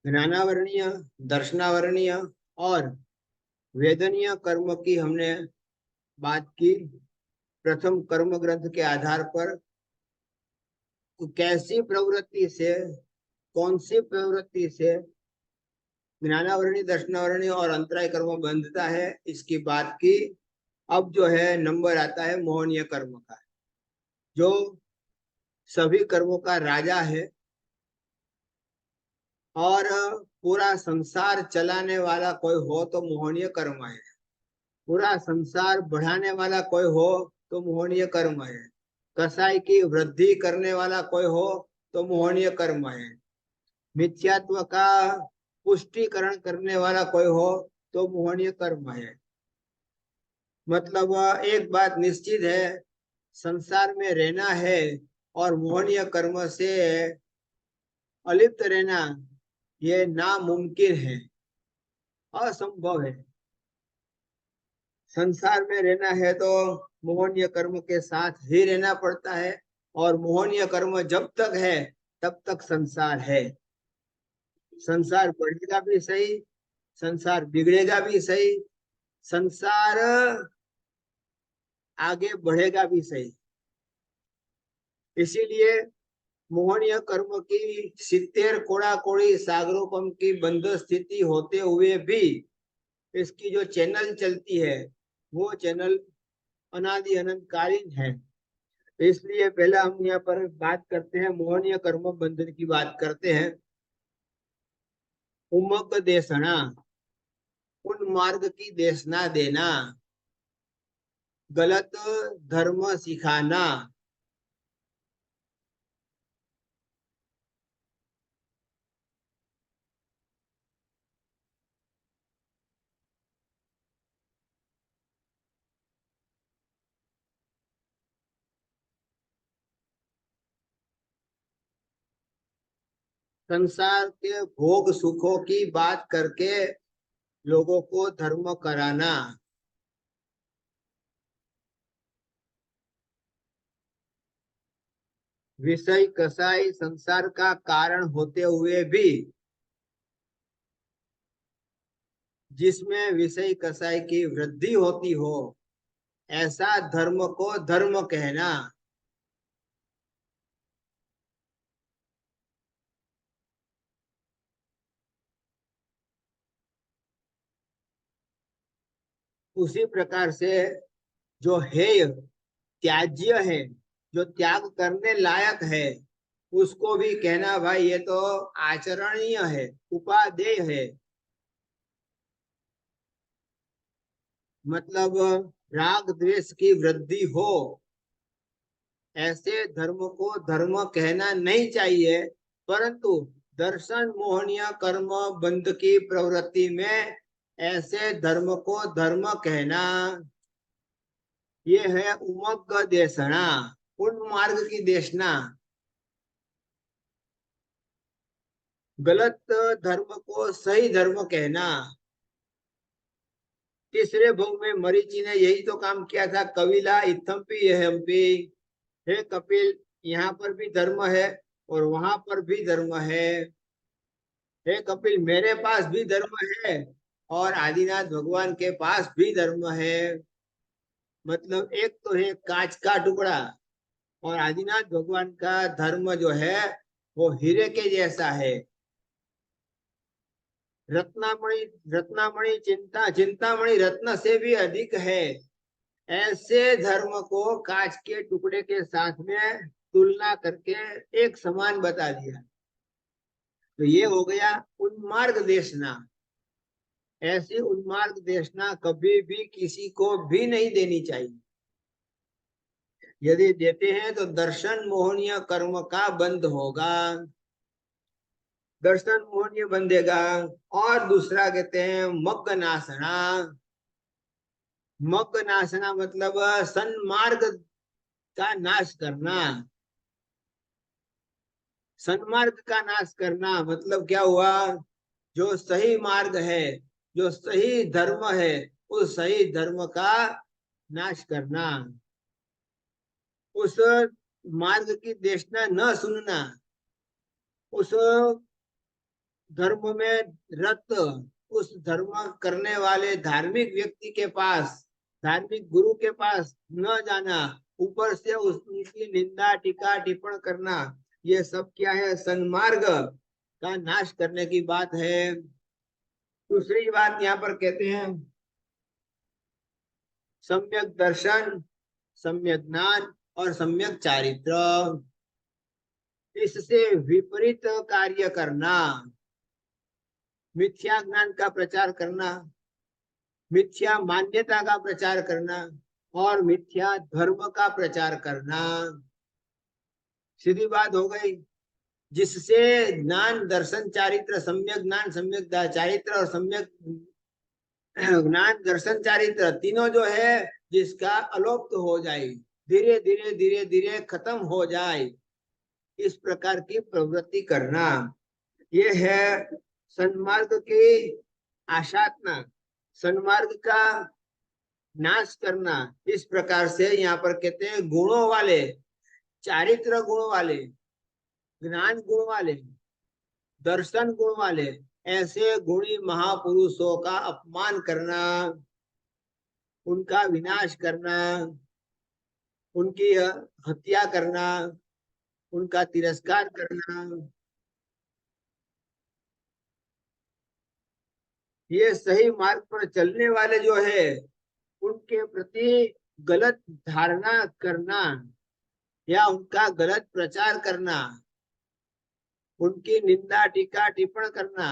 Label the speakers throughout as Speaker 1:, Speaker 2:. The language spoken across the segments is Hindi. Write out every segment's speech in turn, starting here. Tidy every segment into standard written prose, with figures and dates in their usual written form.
Speaker 1: ज्ञानावरणीय, दर्शनावरणीय और वेदनीय कर्म की हमने बात की। प्रथम कर्म ग्रंथ के आधार पर कैसी प्रवृत्ति से, कौन सी प्रवृत्ति से ज्ञानावरणीय, दर्शनावरणीय और अंतराय कर्म बंधता है, इसकी बात की। अब जो है नंबर आता है मोहनीय कर्म का, जो सभी कर्मों का राजा है और पूरा संसार चलाने वाला कोई हो तो मोहनीय कर्म है। पूरा संसार बढ़ाने वाला कोई हो तो मोहनीय कर्म है। कसाई की वृद्धि करने वाला कोई हो तो मोहनीय कर्म है। मिथ्यात्व का पुष्टिकरण करने वाला कोई हो तो मोहनीय कर्म है। मतलब एक बात निश्चित है, संसार में रहना है और मोहनीय कर्म से अलिप्त रहना ये नामुमकिन है, असंभव है। संसार में रहना है तो मोहनीय कर्म के साथ ही रहना पड़ता है, और मोहनीय कर्म जब तक है तब तक संसार है। संसार बढ़ेगा भी सही, संसार बिगड़ेगा भी सही, संसार आगे बढ़ेगा भी सही। इसीलिए मोहनीय कर्म की 70 कोड़ा कोड़ी सागरोपम की बंध स्थिति होते हुए भी इसकी जो चैनल चलती है वो चैनल अनादि अनंतकालीन है। इसलिए पहला हम यहाँ पर बात करते हैं, मोहनीय कर्म बंधन की बात करते हैं। उमक देशना, उन मार्ग की देशना देना, गलत धर्म सिखाना। संसार के भोग सुखों की बात करके लोगों को धर्म कराना। विषय कसाई संसार का कारण होते हुए भी जिसमें विषय कसाई की वृद्धि होती हो ऐसा धर्म को धर्म कहना। उसी प्रकार से जो हेय त्याज्य है, जो त्याग करने लायक है, उसको भी कहना भाई ये तो आचरणीय है, उपादेय है। मतलब राग द्वेष की वृद्धि हो ऐसे धर्म को धर्म कहना नहीं चाहिए, परंतु दर्शन मोहनीय कर्म बंध की प्रवृत्ति में ऐसे धर्म को धर्म कहना ये है उमग देशना, उन मार्ग की देशना। गलत धर्म को सही धर्म कहना। तीसरे भोग में मरीचि ने यही तो काम किया था, कविला इत्थम्पि यहम्पि। हे कपिल, यहाँ पर भी धर्म है और वहां पर भी धर्म है। हे कपिल, मेरे पास भी धर्म है और आदिनाथ भगवान के पास भी धर्म है। मतलब एक तो है कांच का टुकड़ा और आदिनाथ भगवान का धर्म जो है वो हीरे के जैसा है। रत्नामणि, रत्नामणि चिंता, चिंतामणि रत्न से भी अधिक है। ऐसे धर्म को कांच के टुकड़े के साथ में तुलना करके एक समान बता दिया। तो ये हो गया उन्मार्ग देशना। ऐसी उन्मार्ग देशना कभी भी किसी को भी नहीं देनी चाहिए। यदि देते हैं तो दर्शन मोहनीय कर्म का बंद होगा, दर्शन मोहनीय बंधेगा। और दूसरा कहते हैं मग्ग नाशना। मग्ग नाशना मतलब सन्मार्ग का नाश करना। सन्मार्ग का नाश करना मतलब क्या हुआ, जो सही मार्ग है, जो सही धर्म है, उस सही धर्म का नाश करना। उस मार्ग की देशना न सुनना, उस धर्म में रत उस धर्म करने वाले धार्मिक व्यक्ति के पास, धार्मिक गुरु के पास न जाना, ऊपर से उनकी निंदा टीका टिप्पण करना, ये सब क्या है? सन्मार्ग का नाश करने की बात है। दूसरी बात यहाँ पर कहते हैं सम्यक दर्शन, सम्यक ज्ञान और सम्यक चारित्र। इससे विपरीत कार्य करना, मिथ्या ज्ञान का प्रचार करना, मिथ्या मान्यता का प्रचार करना और मिथ्या धर्म का प्रचार करना, सीधी बात हो गई। जिससे ज्ञान दर्शन चारित्र, सम्यक ज्ञान सम्यक चारित्र और सम्यक ज्ञान दर्शन चारित्र तीनों जो है जिसका अलोप हो जाए, धीरे धीरे धीरे धीरे खत्म हो जाए, इस प्रकार की प्रवृत्ति करना, ये है सन्मार्ग की आशातना, सन्मार्ग का नाश करना। इस प्रकार से यहाँ पर कहते हैं गुणों वाले, चारित्र गुण वाले, ज्ञान गुण वाले, दर्शन गुण वाले ऐसे गुणी महापुरुषों का अपमान करना, उनका विनाश करना, उनकी हत्या करना, उनका तिरस्कार करना, ये सही मार्ग पर चलने वाले जो है उनके प्रति गलत धारणा करना या उनका गलत प्रचार करना, उनकी निंदा टीका टिप्पण करना,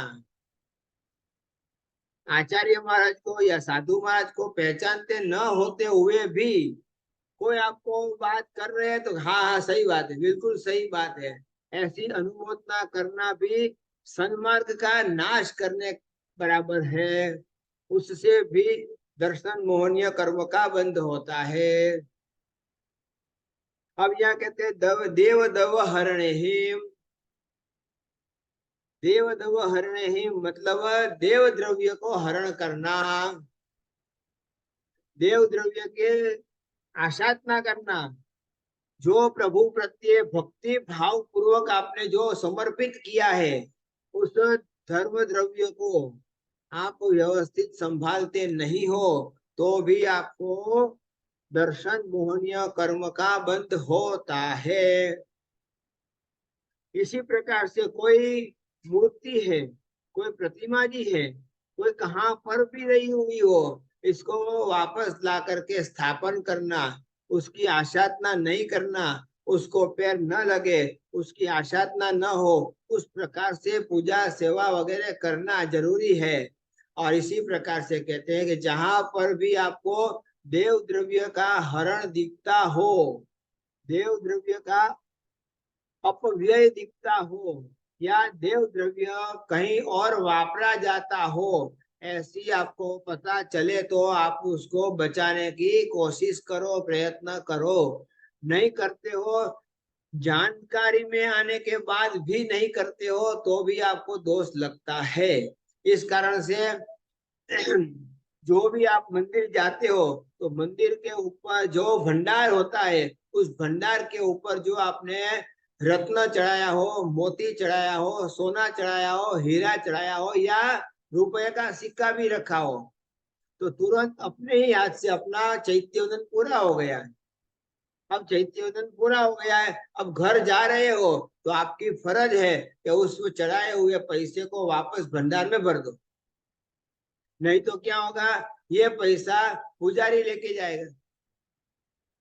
Speaker 1: आचार्य महाराज को या साधु महाराज को पहचानते न होते हुए भी कोई आपको बात कर रहे हैं तो हाँ हाँ सही बात है, बिल्कुल सही बात है, ऐसी अनुमोदना करना भी सन्मार्ग का नाश करने बराबर है। उससे भी दर्शन मोहनीय कर्म का बंध होता है। अब यहाँ कहते हैं देव दव हरणे ही, देव दव हरणे ही मतलब देव द्रव्य को हरण करना, देव द्रव्य के आशातना करना। जो प्रभु प्रत्यय भक्ति भाव पूर्वक आपने जो समर्पित किया है उस धर्म द्रव्य को आप व्यवस्थित संभालते नहीं हो तो भी आपको दर्शन मोहनीय कर्म का बंध होता है। इसी प्रकार से कोई मूर्ति है, कोई प्रतिमा जी है, कोई कहाँ पर भी रही हुई हो, इसको वापस ला करके स्थापन करना, उसकी आशातना नहीं करना, उसको पैर न लगे, उसकी आशातना न हो, उस प्रकार से पूजा सेवा वगैरह करना जरूरी है। और इसी प्रकार से कहते हैं कि जहां पर भी आपको देव द्रव्य का हरण दिखता हो, देव द्रव्य का अपव्यय दिखता हो या देव द्रव्य कहीं और वापरा जाता हो, ऐसी आपको पता चले तो आप उसको बचाने की कोशिश करो, प्रयत्न करो। नहीं करते हो, जानकारी में आने के बाद भी नहीं करते हो तो भी आपको दोष लगता है। इस कारण से जो भी आप मंदिर जाते हो तो मंदिर के ऊपर जो भंडार होता है उस भंडार के ऊपर जो आपने रत्न चढ़ाया हो, मोती चढ़ाया हो, सोना चढ़ाया हो, हीरा चढ़ाया हो या रुपए का सिक्का भी रखा हो तो तुरंत अपने ही हाथ से अपना चैत्योदन पूरा हो गया है। अब चैत्योदन पूरा हो गया है, अब घर जा रहे हो तो आपकी फर्ज है कि उस चढ़ाए हुए पैसे को वापस भंडार में भर दो, नहीं तो क्या होगा, ये पैसा पुजारी लेके जाएगा।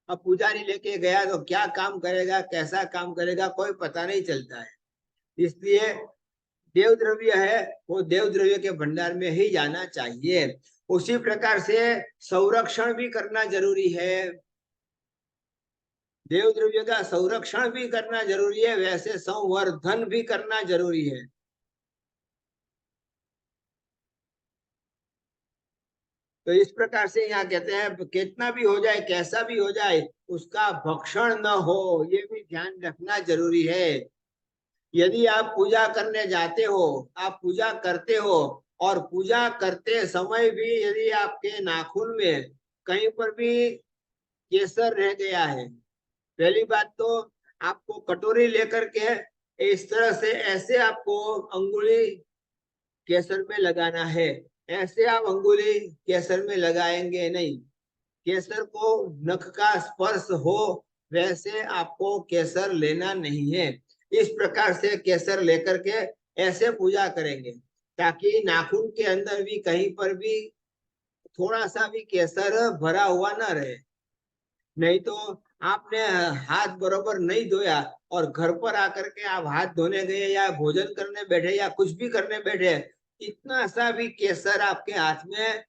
Speaker 1: अब पुजारी लेके गया तो क्या काम करेगा, कैसा काम करेगा, कोई पता नहीं चलता है। इसलिए देव द्रव्य है वो देव द्रव्य के भंडार में ही जाना चाहिए। उसी प्रकार से संरक्षण भी करना जरूरी है, देव द्रव्य का संरक्षण भी करना जरूरी है, वैसे संवर्धन भी करना जरूरी है। तो इस प्रकार से यहाँ कहते हैं कितना भी हो जाए, कैसा भी हो जाए, उसका भक्षण न हो, ये भी ध्यान रखना जरूरी है। यदि आप पूजा करने जाते हो, आप पूजा करते हो और पूजा करते समय भी यदि आपके नाखून में कहीं पर भी केसर रह गया है, पहली बात तो आपको कटोरी लेकर के इस तरह से ऐसे आपको अंगुली केसर में लगाना है। ऐसे आप अंगुली केसर में लगाएंगे नहीं। केसर को नख का स्पर्श हो वैसे आपको केसर लेना नहीं है। इस प्रकार से केसर लेकर के ऐसे पूजा करेंगे ताकि नाखून के अंदर भी कहीं पर भी थोड़ा सा भी केसर भरा हुआ न रहे। नहीं तो आपने हाथ बरोबर नहीं धोया और घर पर आकर के आप हाथ धोने गए या भोजन करने बैठे या कुछ भी करने बैठे, इतना सा भी केसर आपके हाथ में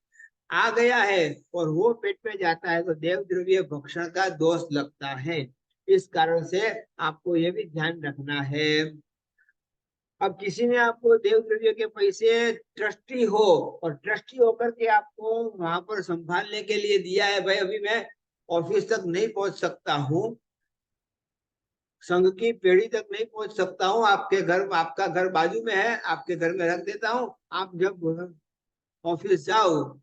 Speaker 1: आ गया है और वो पेट में जाता है तो देव द्रव्य भक्षण का दोष लगता है। इस कारण से आपको ये भी ध्यान रखना है। अब किसी ने आपको देव द्रव्य के पैसे ट्रस्टी हो और ट्रस्टी होकर के आपको वहां पर संभालने के लिए दिया है, भाई अभी मैं ऑफिस तक नहीं पहुंच सकता हूँ, संघ की पेढ़ी तक नहीं पहुंच सकता हूँ, आपके घर, आपका घर बाजू में है, आपके घर में रख देता हूँ, आप जब ऑफिस जाओ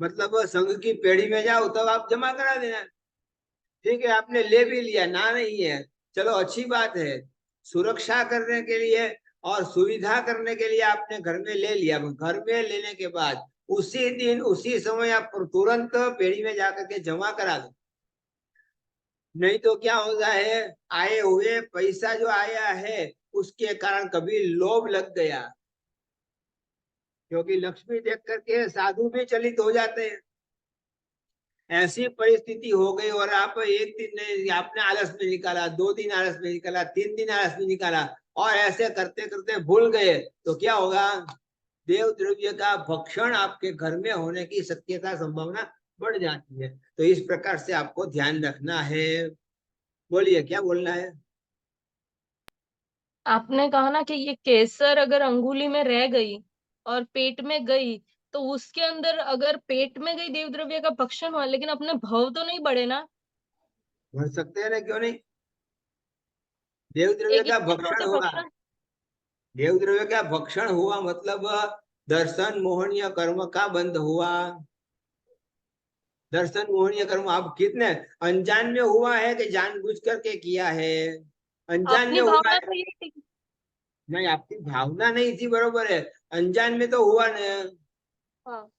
Speaker 1: मतलब संघ की पेढ़ी में जाओ तब आप जमा करा देना। ठीक है, आपने ले भी लिया, ना नहीं है, चलो अच्छी बात है। सुरक्षा करने के लिए और सुविधा करने के लिए आपने घर में ले लिया। घर में लेने के बाद उसी दिन उसी समय आप तुरंत पेढ़ी में जाकर के जमा करा दो। नहीं तो क्या होता है, आए हुए पैसा जो आया है उसके कारण कभी लोभ लग गया, क्योंकि लक्ष्मी देख करके साधु भी चलित हो जाते हैं। ऐसी परिस्थिति हो गई और आप एक दिन आपने आलस में निकाला, 2 दिन आलस में निकाला, 3 दिन आलस में निकाला और ऐसे करते करते भूल गए तो क्या होगा, देव द्रव्य का भक्षण आपके घर में होने की शक्यता संभावना बढ़ जाती है। तो इस प्रकार से आपको ध्यान रखना है। बोलिए क्या बोलना है।
Speaker 2: आपने कहा ना कि ये केसर अगर अंगुली में रह गई और पेट में गई, तो उसके अंदर अगर पेट में गई देव द्रव्य का भक्षण हुआ, लेकिन अपने भव तो नहीं बढ़े ना।
Speaker 1: भर सकते हैं ना, क्यों नहीं। देव द्रव्य
Speaker 2: एक ही
Speaker 1: का
Speaker 2: दिन में
Speaker 1: भक्षण
Speaker 2: होता
Speaker 1: होगा।
Speaker 2: भक्षण।
Speaker 1: देव द्रव्य का भक्षण हुआ मतलब दर्शन मोहनीय कर्म का बंद हुआ। दर्शन मोहनीय कर्म आप कितने अनजान में हुआ है कि जानबूझ करके किया है। अनजान में
Speaker 2: अपनी
Speaker 1: हुआ
Speaker 2: भावना
Speaker 1: है।
Speaker 2: तो ये थी।
Speaker 1: नहीं, आपकी भावना नहीं थी, बरोबर है। अनजान में तो हुआ नहीं।
Speaker 2: हाँ।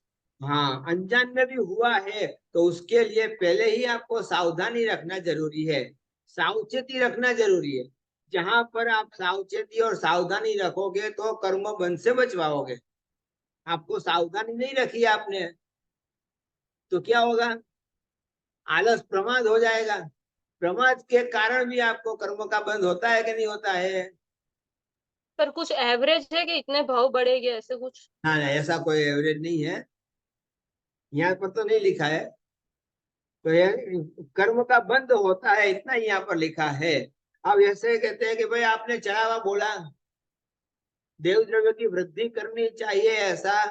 Speaker 1: हाँ, अनजान में भी हुआ है तो उसके लिए पहले ही आपको सावधानी रखना जरूरी है, सावचेती रखना जरूरी है। जहां पर आप सावचेती और सावधानी रखोगे तो कर्म बंध से बच पाओगे। आपको सावधानी नहीं रखी आपने तो क्या होगा, आलस प्रमाद हो जाएगा। प्रमाद के कारण भी आपको कर्म का बंध होता है कि नहीं होता है।
Speaker 2: पर कुछ एवरेज है कि इतने भाव बढ़ेंगे, ऐसे कुछ?
Speaker 1: हाँ, ऐसा कोई एवरेज नहीं है, यहाँ पर तो नहीं लिखा है। तो ये कर्म का बंध होता है इतना ही यहाँ पर लिखा है। अब ऐसे कहते हैं कि भाई आपने चढ़ावा बोला, देव द्रव्य की वृद्धि करनी चाहिए, ऐसा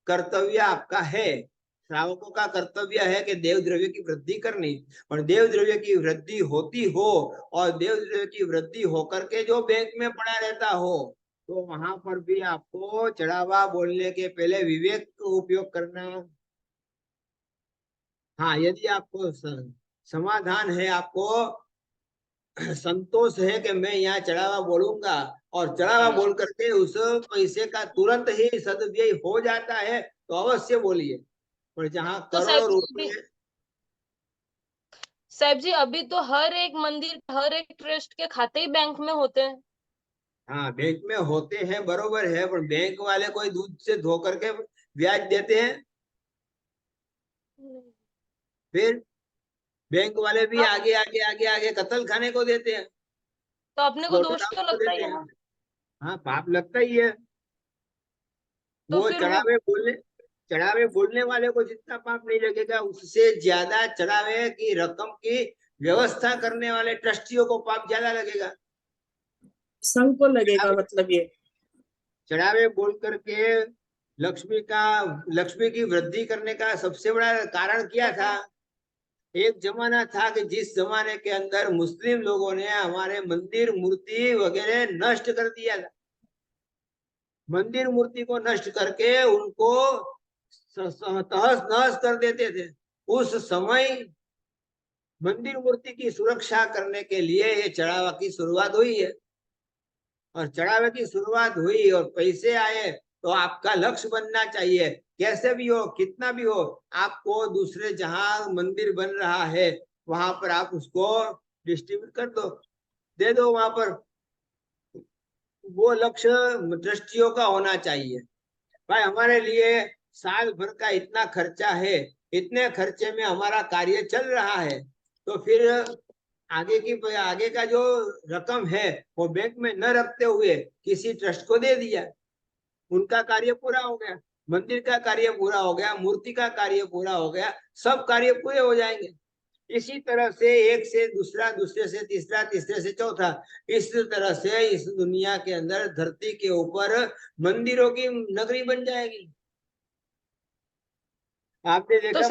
Speaker 1: कर्तव्य आपका है। श्रावकों का कर्तव्य है कि देव द्रव्य की वृद्धि करनी। और देव द्रव्य की वृद्धि होती हो और देव द्रव्य की वृद्धि होकर के जो बैंक में पड़ा रहता हो तो वहां पर भी आपको चढ़ावा बोलने के पहले विवेक का उपयोग करना। हाँ, यदि आपको समाधान है, आपको संतोष है कि मैं यहाँ चढ़ावा बोलूंगा और चढ़ावा बोल करके उस पैसे का तुरंत ही सदुपयोग हो जाता है तो अवश्य बोलिए। और जहाँ
Speaker 2: तो साहब
Speaker 1: करोड़ों
Speaker 2: जी
Speaker 1: रुपए।
Speaker 2: अभी तो हर एक मंदिर, हर एक ट्रस्ट के खाते ही बैंक में होते हैं।
Speaker 1: हाँ, बैंक में होते हैं, बरोबर है, पर बैंक वाले कोई दूध से धो करके ब्याज देते हैं। फिर बैंक वाले भी
Speaker 2: हाँ,
Speaker 1: आगे आगे आगे आगे कत्ल खाने को देते हैं,
Speaker 2: तो अपने को
Speaker 1: स्लॉटर
Speaker 2: दोष तो
Speaker 1: हाउस को
Speaker 2: लगता ही
Speaker 1: देते
Speaker 2: है
Speaker 1: हैं।
Speaker 2: ना।
Speaker 1: हाँ, पाप लगता ही है।
Speaker 2: तो
Speaker 1: वो
Speaker 2: फिर वो
Speaker 1: चढ़ावे बोलने वाले को जितना पाप नहीं लगेगा उससे ज्यादा चढ़ावे की रकम की व्यवस्था करने वाले ट्रस्टियों को पाप ज्यादा लगेगा।
Speaker 3: संघ को लगेगा
Speaker 1: चढ़ावे
Speaker 3: मतलब ये।
Speaker 1: चढ़ावे बोल करके लक्ष्मी की वृद्धि करने का सबसे बड़ा कारण क्या था। एक जमाना था कि जिस जमाने के अंदर मुस्लिम लोगों ने हमारे मंदिर मूर्ति वगैरह नष्ट कर दिया था। मंदिर मूर्ति को नष्ट करके उनको तहस नहस कर देते थे। उस समय मंदिर मूर्ति की सुरक्षा करने के लिए ये चढ़ावा की शुरुआत हुई है। और चढ़ावे की शुरुआत हुई और पैसे आए तो आपका लक्ष्य बनना चाहिए, कैसे भी हो, कितना भी हो, आपको दूसरे जहां मंदिर बन रहा है वहां पर आप उसको डिस्ट्रीब्यूट कर दो, दे दो वहां पर। वो लक्ष्य ट्रस्टियों का होना चाहिए। भाई हमारे लिए साल भर का इतना खर्चा है, इतने खर्चे में हमारा कार्य चल रहा है, तो फिर आगे का जो रकम है वो बैंक में न रखते हुए किसी ट्रस्ट को दे दिया, उनका कार्य पूरा हो गया, मंदिर का कार्य पूरा हो गया, मूर्ति का कार्य पूरा हो गया, सब कार्य पूरे हो जाएंगे। इसी तरह से एक से दूसरा, दूसरे से तीसरा, तीसरे से चौथा, इस तरह से इस दुनिया के अंदर धरती के ऊपर मंदिरों की नगरी बन जाएगी। आपने
Speaker 2: तो
Speaker 1: देखा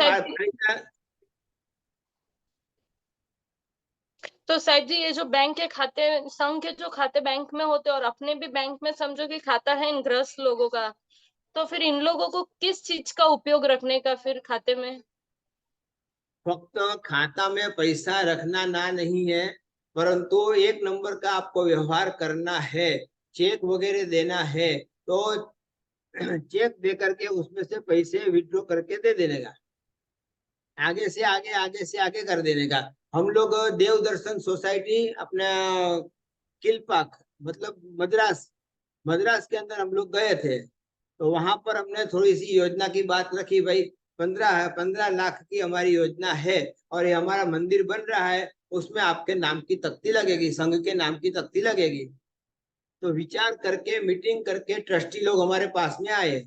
Speaker 2: शायद जी ये जो बैंक के खाते, संघ के जो खाते बैंक में होते और अपने भी बैंक में समझो कि खाता है इन ग्रस्त लोगों का, तो फिर इन लोगों को किस चीज का उपयोग रखने का फिर खाते में?
Speaker 1: फक्त खाता में पैसा रखना ना नहीं है, परंतु एक नंबर का आपको व्यवहार करना है, चेक वगैरह देना है तो चेक दे करके उसमें से पैसे विड्रॉ करके दे देने का, आगे से आगे, आगे से आगे कर देने का। हम लोग देव दर्शन सोसाइटी अपना किलपाक मतलब मद्रास, मद्रास के अंदर हम लोग गए थे, तो वहां पर हमने थोड़ी सी योजना की बात रखी, भाई 15 लाख की हमारी योजना है और ये हमारा मंदिर बन रहा है, उसमें आपके नाम की तख्ती लगेगी, संघ के नाम की तख्ती लगेगी। तो विचार करके मीटिंग करके ट्रस्टी लोग हमारे पास में आए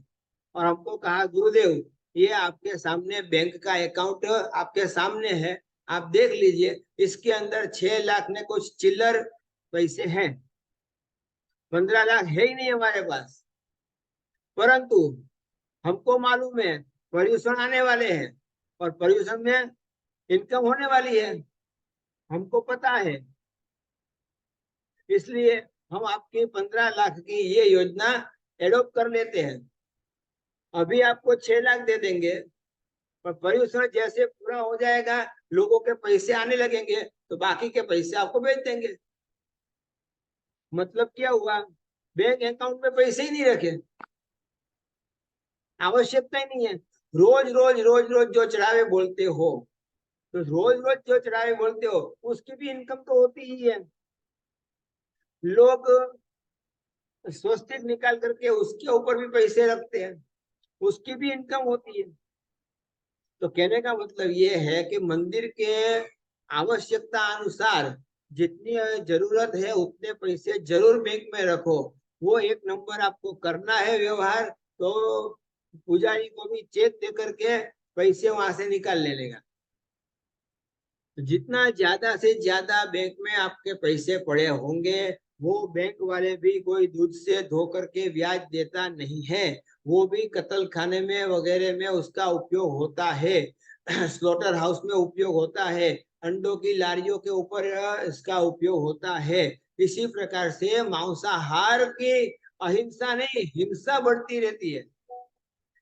Speaker 1: और हमको कहा, गुरुदेव ये आपके सामने बैंक का अकाउंट आपके सामने है, आप देख लीजिए, इसके अंदर 6 लाख ने कुछ चिल्लर पैसे हैं, 15 लाख है ही नहीं हमारे पास, परंतु हमको मालूम है पर्यूषण आने वाले हैं और पर्यूषण में इनकम होने वाली है, हमको पता है, इसलिए हम आपकी 15 लाख की ये योजना एडोप्ट कर लेते हैं। अभी आपको 6 लाख दे देंगे, पर पर्यूषण जैसे पूरा हो जाएगा, लोगों के पैसे आने लगेंगे, तो बाकी के पैसे आपको भेज देंगे। मतलब क्या हुआ, बैंक अकाउंट में पैसे ही नहीं रखे, आवश्यकता ही नहीं है। रोज रोज रोज रोज जो चढ़ावे बोलते हो, तो रोज रोज जो चढ़ावे बोलते हो उसकी भी इनकम तो होती ही है, लोग स्वस्तिक निकाल करके उसके ऊपर भी पैसे रखते हैं, उसकी भी इनकम होती है। तो कहने का मतलब ये है कि मंदिर के आवश्यकता अनुसार जितनी जरूरत है उतने पैसे जरूर बैंक में रखो, वो एक नंबर आपको करना है व्यवहार, तो पुजारी को भी चेक दे करके पैसे वहां से निकाल लेने का। जितना ज्यादा से ज्यादा बैंक में आपके पैसे पड़े होंगे, वो बैंक वाले भी कोई दूध से धो करके ब्याज देता नहीं है, वो भी कत्ल खाने में वगैरह में उसका उपयोग होता है, स्लॉटर हाउस में उपयोग होता है, अंडों की लारियों के ऊपर इसका उपयोग होता है। इसी प्रकार से मांसाहार की अहिंसा नहीं, हिंसा बढ़ती रहती है।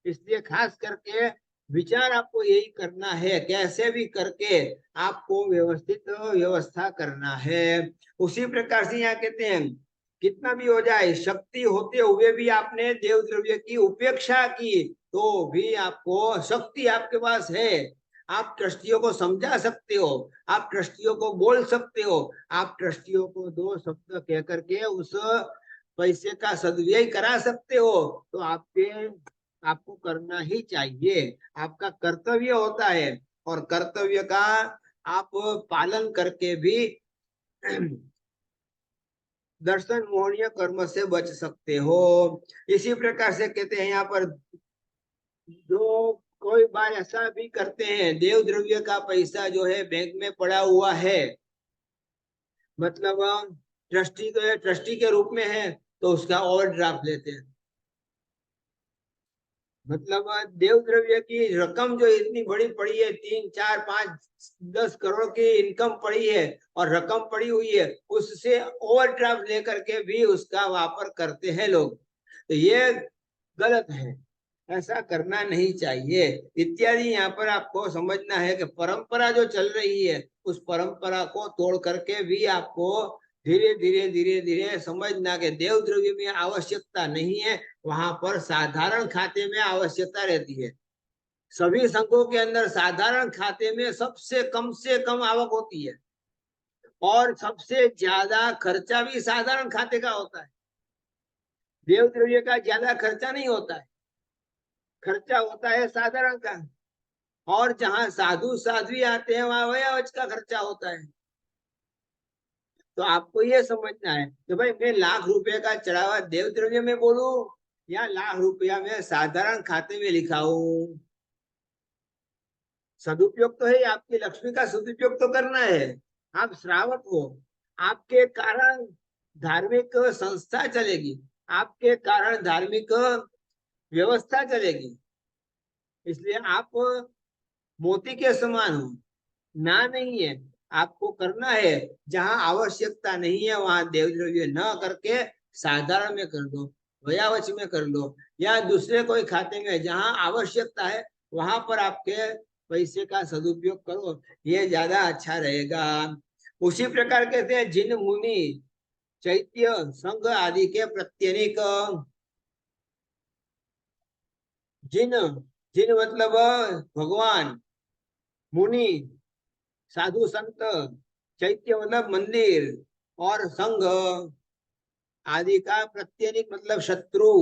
Speaker 1: इसलिए खास करके विचार आपको यही करना है, कैसे भी करके आपको व्यवस्थित व्यवस्था करना है। उसी प्रकार से यहाँ कहते हैं, कितना भी हो जाए, शक्ति होते हुए भी आपने देव द्रव्य की उपेक्षा की, तो भी आपको शक्ति आपके पास है, आप ट्रस्टियों को समझा सकते हो, आप ट्रस्टियों को बोल सकते हो, आप ट्रस्टियों को 2 शब्द कह करके उस पैसे का सदुपयोग करा सकते हो, तो आपको करना ही चाहिए, आपका कर्तव्य होता है, और कर्तव्य का आप पालन करके भी दर्शन मोहनीय कर्म से बच सकते हो। इसी प्रकार से कहते हैं यहाँ पर, जो कोई बार ऐसा भी करते हैं, देव द्रव्य का पैसा जो है बैंक में पड़ा हुआ है, मतलब ट्रस्टी के रूप में है, तो उसका ओवरड्राफ्ट लेते हैं, मतलब देव द्रव्य की रकम जो इतनी बड़ी पड़ी है, 3, 4, 5, 10 करोड़ की इनकम पड़ी है और रकम पड़ी हुई है, उससे ओवरड्राफ्ट लेकर के भी उसका वापर करते हैं लोग, तो ये गलत है, ऐसा करना नहीं चाहिए इत्यादि। यहाँ पर आपको समझना है कि परंपरा जो चल रही है, उस परंपरा को तोड़ करके भी आपको धीरे धीरे धीरे धीरे समझना कि देव द्रव्य में आवश्यकता नहीं है, वहां पर साधारण खाते में आवश्यकता रहती है। सभी संघों के अंदर साधारण खाते में सबसे कम से कम आवक होती है और सबसे ज्यादा खर्चा भी साधारण खाते का होता है। देव द्रव्य का ज्यादा खर्चा नहीं होता है, खर्चा होता है साधारण का। और जहां साधु साध्वी आते हैं वहां वयावच का खर्चा होता है। तो आपको ये समझना है कि भाई मैं लाख रुपए का चढ़ावा देव द्रव्य में बोलूं या लाख रुपया मैं साधारण खाते में लिखाऊं। सदुपयोग तो है, आपकी लक्ष्मी का सदुपयोग तो करना है। आप श्रावक हो, आपके कारण धार्मिक संस्था चलेगी, आपके कारण धार्मिक व्यवस्था चलेगी। इसलिए आप मोती के समान हो, ना नहीं है। आपको करना है, जहां आवश्यकता नहीं है वहां देव द्रव्य न करके साधारण में कर दो, वयावच में कर लो, या दूसरे कोई खाते में जहां आवश्यकता है वहां पर आपके पैसे का सदुपयोग करो, ये ज्यादा अच्छा रहेगा। उसी प्रकार कहते हैं जिन मुनि चैत्य संघ आदि के प्रत्यनिक, जिन जिन मतलब भगवान, मुनि, साधु संत, चैत्य मतलब मंदिर, और संघ आदि का प्रत्यनिक मतलब शत्रु,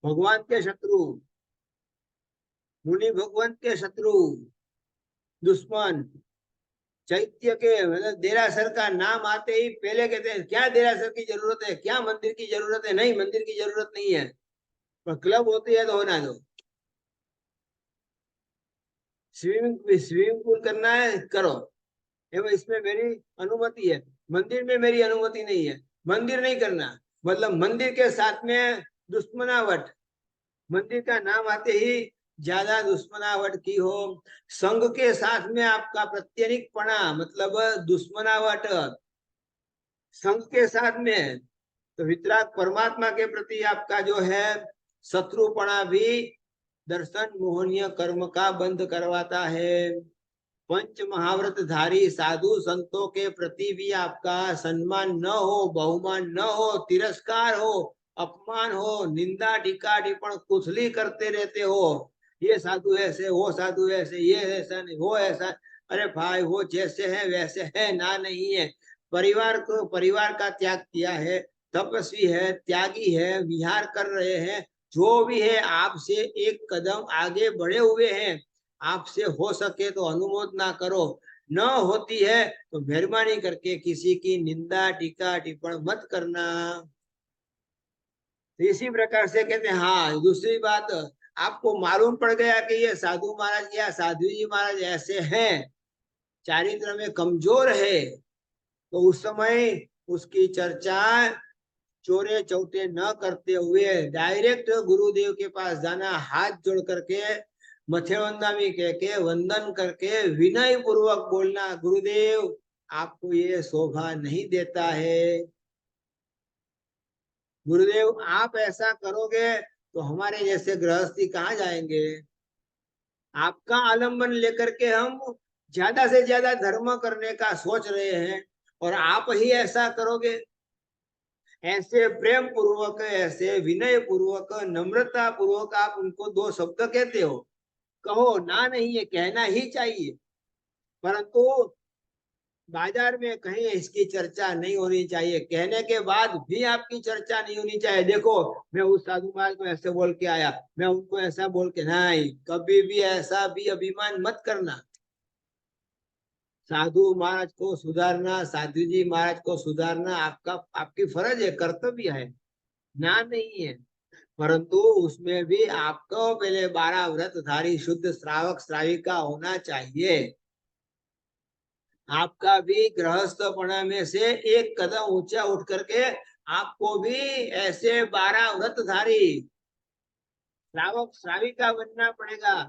Speaker 1: भगवान के शत्रु, मुनि भगवान के शत्रु, दुश्मन। चैत्य के मतलब देरासर का नाम आते ही पहले कहते हैं क्या देरासर की जरूरत है, क्या मंदिर की जरूरत है। नहीं, मंदिर की जरूरत नहीं है, पर क्लब होती है तो होना दो। स्विमिंग पूल करना है करो, एवं इसमें मेरी अनुमति है। मंदिर में मेरी अनुमति नहीं है, मंदिर नहीं करना। मतलब मंदिर के साथ में दुश्मनावट, मंदिर का नाम आते ही ज्यादा दुश्मनावट की हो। संघ के साथ में आपका प्रत्यनिकपणा मतलब दुश्मनावट, संघ के साथ में तो वितराग परमात्मा के प्रति आपका जो है शत्रुपणा भी दर्शन मोहनीय कर्म का बंद करवाता है। पंच महाव्रतधारी साधु संतों के प्रति भी आपका सम्मान न हो, बहुमान न हो, तिरस्कार हो, अपमान हो, निंदा टीका टिप्पण कुथली करते रहते हो। ये साधु ऐसे, वो साधु ऐसे, ये ऐसा नहीं, वो ऐसा। अरे भाई वो जैसे है वैसे है ना, नहीं है। परिवार को, परिवार का त्याग किया है, तपस्वी है, त्यागी है, विहार कर रहे हैं, जो भी है आपसे एक कदम आगे बढ़े हुए हैं। आपसे हो सके तो अनुमोदना करो, न होती है तो मेहरबानी करके किसी की निंदा टीका टिप्पण मत करना। इसी प्रकार से कहते हैं। हाँ, दूसरी बात, आपको मालूम पड़ गया कि ये साधु महाराज या साधु जी महाराज ऐसे हैं, चारित्र में कमजोर है, तो उस समय उसकी चर्चा चोरे चौटे न करते हुए डायरेक्ट गुरुदेव के पास जाना, हाथ जोड़ करके मथे वंदनामी कह के वंदन करके विनय पूर्वक बोलना, गुरुदेव आपको ये शोभा नहीं देता है, गुरुदेव आप ऐसा करोगे तो हमारे जैसे गृहस्थी कहाँ जाएंगे। आपका आलम्बन लेकर के हम ज्यादा से ज्यादा धर्म करने का सोच रहे हैं और आप ही ऐसा करोगे। ऐसे प्रेम पूर्वक, ऐसे विनय पूर्वक, नम्रता पूर्वक आप उनको दो शब्द कहते हो, कहो ना, नहीं है, कहना ही चाहिए। परंतु बाजार में कहीं इसकी चर्चा नहीं होनी चाहिए, कहने के बाद भी आपकी चर्चा नहीं होनी चाहिए। देखो मैं उस साधु महाराज को ऐसे बोल के आया, मैं उनको ऐसा बोल के, नहीं, कभी भी ऐसा भी अभिमान मत करना। साधु महाराज को सुधारना, साधु जी महाराज को सुधारना आपका, आपकी फर्ज है, कर्तव्य है, ना नहीं है। परंतु उसमें भी आपको पहले 12 व्रतधारी शुद्ध श्रावक श्राविका होना चाहिए। आपका भी गृहस्थपना में से एक कदम ऊंचा उठ करके आपको भी ऐसे 12 व्रतधारी श्रावक श्राविका बनना पड़ेगा।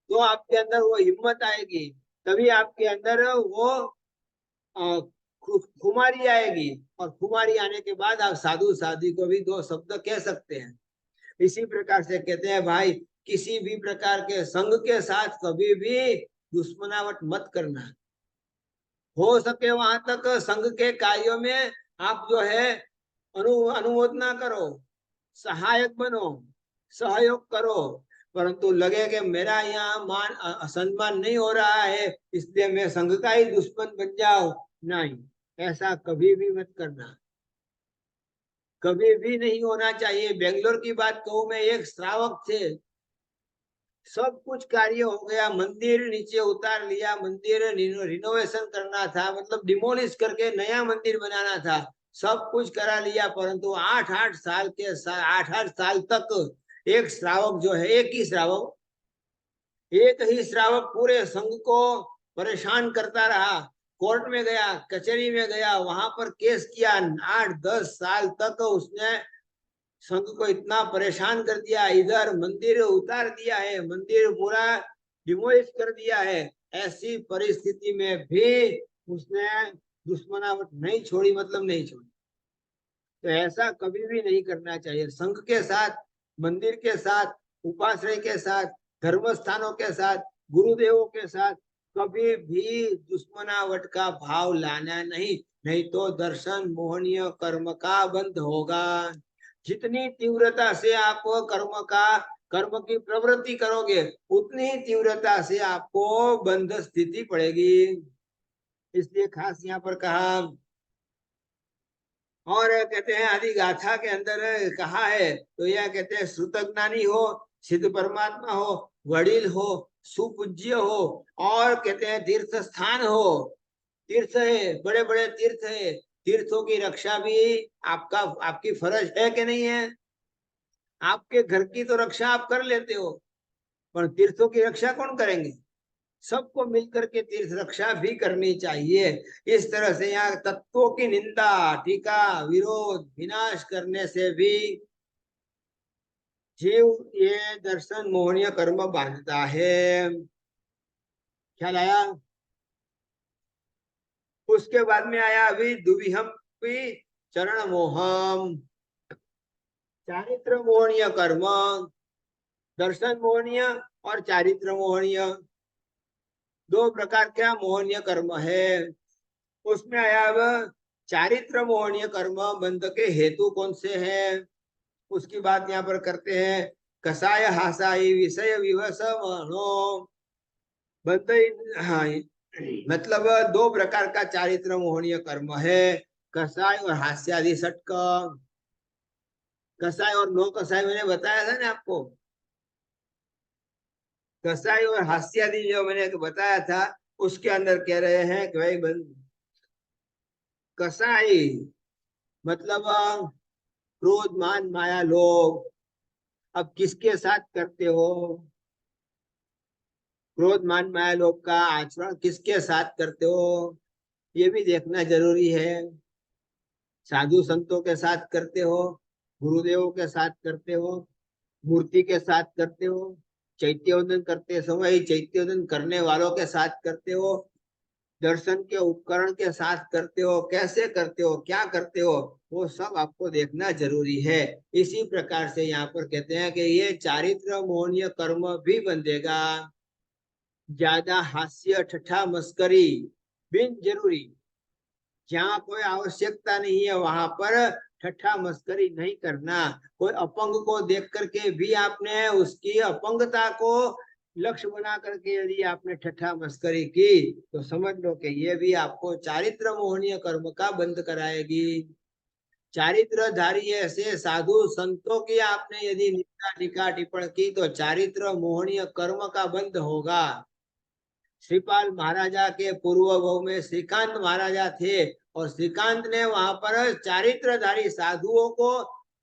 Speaker 1: तो आपके अंदर वो हिम्मत आएगी, तभी आपके अंदर वो खुमारी आएगी, और खुमारी आने के बाद आप साधु साध्वी को भी दो शब्द कह सकते हैं। इसी प्रकार से कहते हैं भाई, किसी भी प्रकार के संघ के साथ कभी भी दुश्मनावट मत करना। हो सके वहां तक संघ के कार्यों में आप जो है अनुमोदना करो, सहायक बनो, सहयोग करो। परंतु लगे कि मेरा यहाँ सम्मान नहीं हो रहा है इसलिए मैं संघ का ही दुश्मन बन जाऊं, नहीं, ऐसा कभी भी मत करना, कभी भी नहीं होना चाहिए। बेंगलोर की बात कहूं मैं, एक श्रावक थे, सब कुछ कार्य हो गया, मंदिर नीचे उतार लिया, मंदिर रिनोवेशन करना था, मतलब डिमोलिश करके नया मंदिर बनाना था, सब कुछ करा लिया, परंतु 8-8 साल तक एक श्रावक जो है, एक ही श्रावक पूरे संघ को परेशान करता रहा। कोर्ट में गया, कचहरी में गया, वहां पर केस किया, 8-10 साल तक उसने संघ को इतना परेशान कर दिया, इधर मंदिर उतार दिया है, मंदिर पूरा डिमोलिश कर दिया है। ऐसी परिस्थिति में भी उसने दुश्मनावट नहीं छोड़ी, मतलब नहीं छोड़ी। तो ऐसा कभी भी नहीं करना चाहिए। संघ के साथ, मंदिर के साथ, उपाश्रय के साथ, धर्म स्थानों के साथ, गुरुदेवों के साथ कभी भी दुश्मनावट का भाव लाना नहीं, नहीं तो दर्शन मोहनीय कर्म का बंध होगा। जितनी तीव्रता से आप कर्म की प्रवृत्ति करोगे, उतनी तीव्रता से आपको बंध स्थिति पड़ेगी। इसलिए खास यहाँ पर कहा। और कहते हैं आदि गाथा के अंदर कहा है, तो यह कहते हैं श्रुतज्ञानी हो, सिद्ध परमात्मा हो, वडील हो, सुपूज्य हो, और कहते हैं तीर्थ स्थान हो, तीर्थ है, बड़े बड़े तीर्थ है, तीर्थों की रक्षा भी आपकी फर्ज है कि नहीं है? आपके घर की तो रक्षा आप कर लेते हो, पर तीर्थों की रक्षा कौन करेंगे? सबको मिलकर के तीर्थ रक्षा भी करनी चाहिए। इस तरह से यहाँ तत्वों की निंदा, टीका, विरोध, विनाश करने से भी जीव ये दर्शन मोहनीय कर्म बांधता है। ख्याल आया? उसके बाद में आया अभी दुविहम चरण मोहम, चारित्र मोहनीय कर्म, दर्शन मोहनीय और चारित्र मोहनीय, दो प्रकार का मोहनीय कर्म है। उसमें आया अब चारित्र मोहनीय कर्म बंध के हेतु कौन से हैं, उसकी बात यहाँ पर करते हैं। कसाय हासाई विषय विवश मनो बंध, हाँ, मतलब दो प्रकार का चारित्र मोहनीय कर्म है, कसाय और हास्यादि षटक। कसाय और नो कसाय मैंने बताया था ना आपको। कसाई और हास्यादि जो मैंने बताया था, उसके अंदर कह रहे हैं कि भाई कसाई मतलब क्रोध मान माया लोभ। अब किसके साथ करते हो क्रोध मान माया लोभ का आचरण, किसके साथ करते हो ये भी देखना जरूरी है। साधु संतों के साथ करते हो, गुरुदेवों के साथ करते हो, मूर्ति के साथ करते हो, चैत्योदन करते समय चैत्योदन करने वालों के साथ करते हो, दर्शन के उपकरण के साथ करते हो, कैसे करते हो, क्या करते हो, वो सब आपको देखना जरूरी है। इसी प्रकार से यहाँ पर कहते हैं कि ये चारित्र मोहनीय कर्म भी बंधेगा। ज्यादा हास्य ठट्ठा मस्करी बिन जरूरी, जहाँ कोई आवश्यकता नहीं है वहां पर ठट्ठा मस्करी नहीं करना। कोई अपंग को देख करके भी आपने उसकी अपंगता को लक्ष्य बना करके यदि आपने ठट्ठा मस्करी की तो समझ लो कि ये भी आपको चारित्र मोहनीय कर्म का बंद कराएगी। चारित्रधारी ऐसे साधु संतों की आपने यदि निंदा टीका टिप्पणी की तो चारित्र मोहनीय कर्म का बंद होगा। श्रीपाल महाराजा के पूर्व भव में श्रीकांत महाराजा थे, और श्रीकांत ने वहां पर चारित्रधारी साधुओं को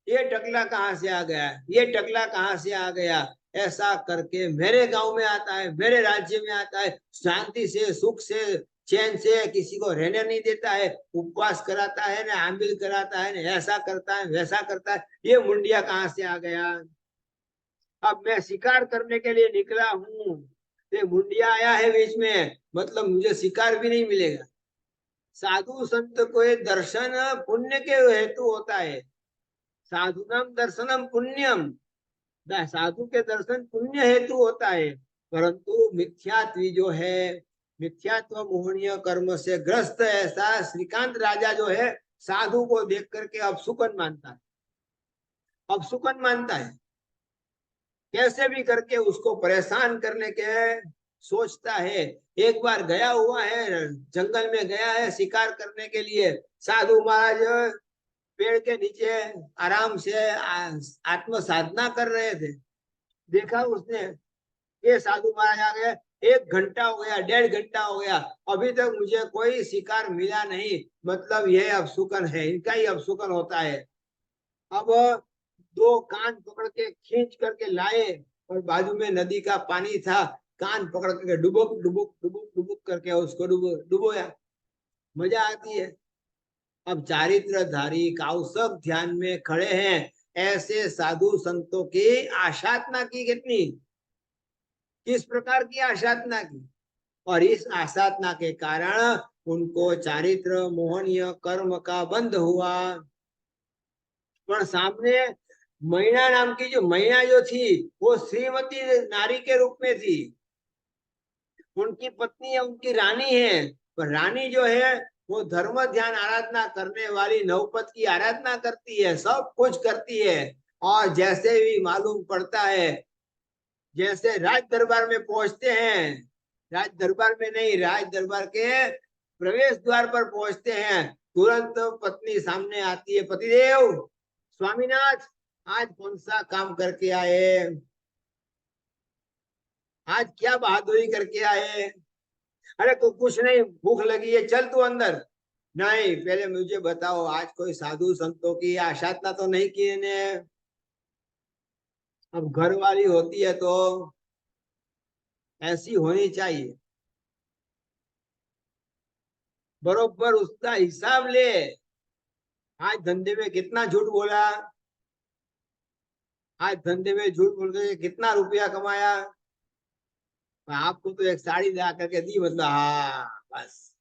Speaker 1: ये टकला कहाँ से आ गया, ये टकला कहाँ से आ गया, ऐसा करके मेरे गांव में आता है, मेरे राज्य में आता है, शांति से सुख से चैन से किसी को रहने नहीं देता है, उपवास कराता है ना, आमिल कराता है ना, ऐसा करता है वैसा करता है, ये मुंडिया कहाँ से आ गया। अब मैं शिकार करने के लिए निकला हूँ, ये मुंडिया आया है बीच में, मतलब मुझे शिकार भी नहीं मिलेगा। साधु संत को ये दर्शन पुण्य के हेतु होता है। साधुनम दर्शनम पुण्यम, साधु के दर्शन पुण्य हेतु होता है, परंतु मिथ्यात्वी जो है मिथ्यात्व मोहनीय कर्म से ग्रस्त ऐसा श्रीकांत राजा जो है साधु को देख करके अपशुकन मानता है, अपशुकन मानता है। कैसे भी करके उसको परेशान करने के सोचता है। एक बार गया हुआ है, जंगल में गया है शिकार करने के लिए। साधु महाराज पेड़ के नीचे आराम से आत्म साधना कर रहे थे। देखा उसने, ये साधु महाराज आ गए, 1 घंटा हो गया, 1.5 घंटा हो गया, अभी तक मुझे कोई शिकार मिला नहीं। मतलब यह अपशुकन है, इनका ही अपशुकन होता है। अब 2 कान पकड़ के खींच करके लाए और बाजू में नदी का पानी था, कान पकड़ करके डुबुक डुबुक डुबुक डुबुक करके उसको डुबोया। मजा आती है। अब चारित्रधारी काउसक ध्यान में खड़े हैं, ऐसे साधु संतों की आशाधना की कितनी, किस प्रकार की आशाधना की, और इस आसाधना के कारण उनको चारित्र मोहनीय कर्म का बंध हुआ। पर सामने मैना नाम की जो मैना जो थी वो श्रीमती नारी के रूप में थी, उनकी पत्नी है, उनकी रानी है। पर रानी जो है वो धर्म ध्यान आराधना करने वाली नवपत की आराधना करती है, सब कुछ करती है। और जैसे भी मालूम पड़ता है, जैसे राज दरबार में पहुंचते हैं, राज दरबार में नहीं, राज दरबार के प्रवेश द्वार पर पहुंचते हैं, तुरंत पत्नी सामने आती है। पतिदेव, स्वामीनाथ, आज कौन सा काम करके आए, आज क्या बहादुरी करके आए। अरे कुछ नहीं, भूख लगी है, चल तू अंदर। नहीं, पहले मुझे बताओ, आज कोई साधु संतों की आशाधना तो नहीं की ने। अब घर वाली होती है तो ऐसी होनी चाहिए, बरोबर उसका हिसाब ले। आज धंधे में कितना झूठ बोला, आज धंधे में झूठ बोल के कितना रुपया कमाया। आपको तो एक साड़ी ला करके दी, मतलब हाँ बस,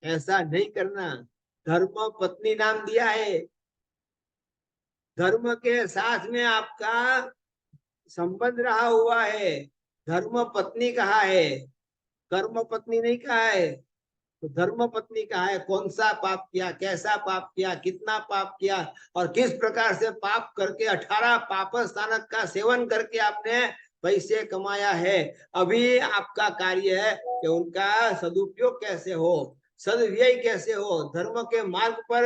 Speaker 1: ऐसा नहीं करना। धर्म पत्नी नाम दिया है, धर्म के साथ में आपका संबंध रहा हुआ है, धर्म पत्नी कहा है, कर्म पत्नी नहीं कहा है। तो धर्म पत्नी कहा है, कौन सा पाप किया, कैसा पाप किया, कितना पाप किया, और किस प्रकार से पाप करके 18 पाप स्थानक का सेवन करके आपने पैसे कमाया है। अभी आपका कार्य है कि उनका सदुपयोग कैसे हो, सदव्यय कैसे हो, धर्म के मार्ग पर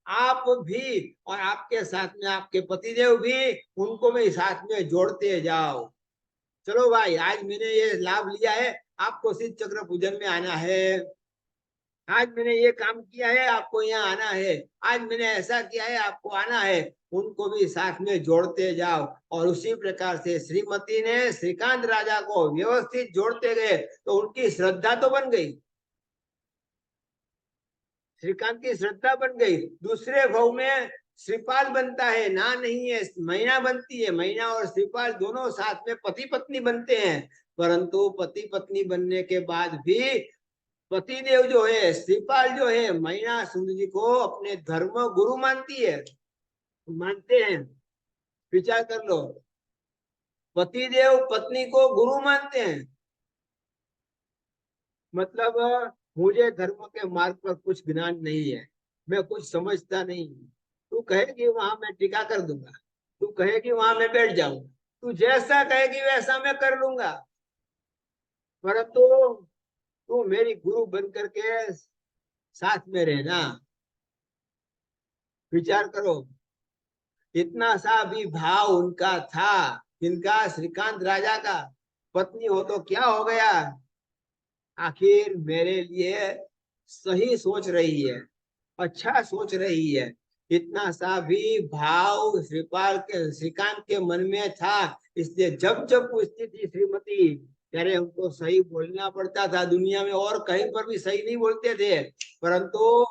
Speaker 1: आप भी और आपके साथ में आपके पतिदेव भी, उनको भी साथ में जोड़ते जाओ। चलो भाई, आज मैंने ये लाभ लिया है, आपको सिद्ध चक्र पूजन में आना है। आज मैंने ये काम किया है, आपको यहाँ आना है। आज मैंने ऐसा किया है, आपको आना है। उनको भी साथ में जोड़ते जाओ। और उसी प्रकार से श्रीमती ने श्रीकांत राजा को व्यवस्थित जोड़ते गए, तो उनकी श्रद्धा तो बन गई, श्रीकांत की श्रद्धा बन गई। दूसरे भाव में श्रीपाल बनता है, ना नहीं है, मैना बनती है। मैना और श्रीपाल दोनों साथ में पति पत्नी बनते हैं। परंतु पति पत्नी बनने के बाद भी पतिदेव जो है, श्रीपाल जो है, मैना सुंदर जी को अपने धर्म गुरु मानती है, मानते हैं। विचार कर लो, पतिदेव पत्नी को गुरु मानते हैं। मतलब मुझे धर्म के मार्ग पर कुछ ज्ञान नहीं है, मैं कुछ समझता नहीं। तू कहेगी वहां मैं टीका कर दूंगा, तू कहेगी वहां मैं बैठ जाऊंगा, तू जैसा कहेगी वैसा मैं कर लूंगा। परंतु तू मेरी गुरु बन करके साथ में रहना। विचार करो, इतना सा भी भाव उनका था। इनका श्रीकांत राजा का पत्नी हो तो क्या हो गया, आखिर मेरे लिए सही सोच रही है, अच्छा सोच रही है। इतना सा भी भाव श्रीपाल के श्रीकांत के मन में था। इसलिए जब जब पूछती थी श्रीमती, ત્યારે उनको सही बोलना पड़ता था। दुनिया में और कहीं पर भी सही नहीं बोलते थे, परंतु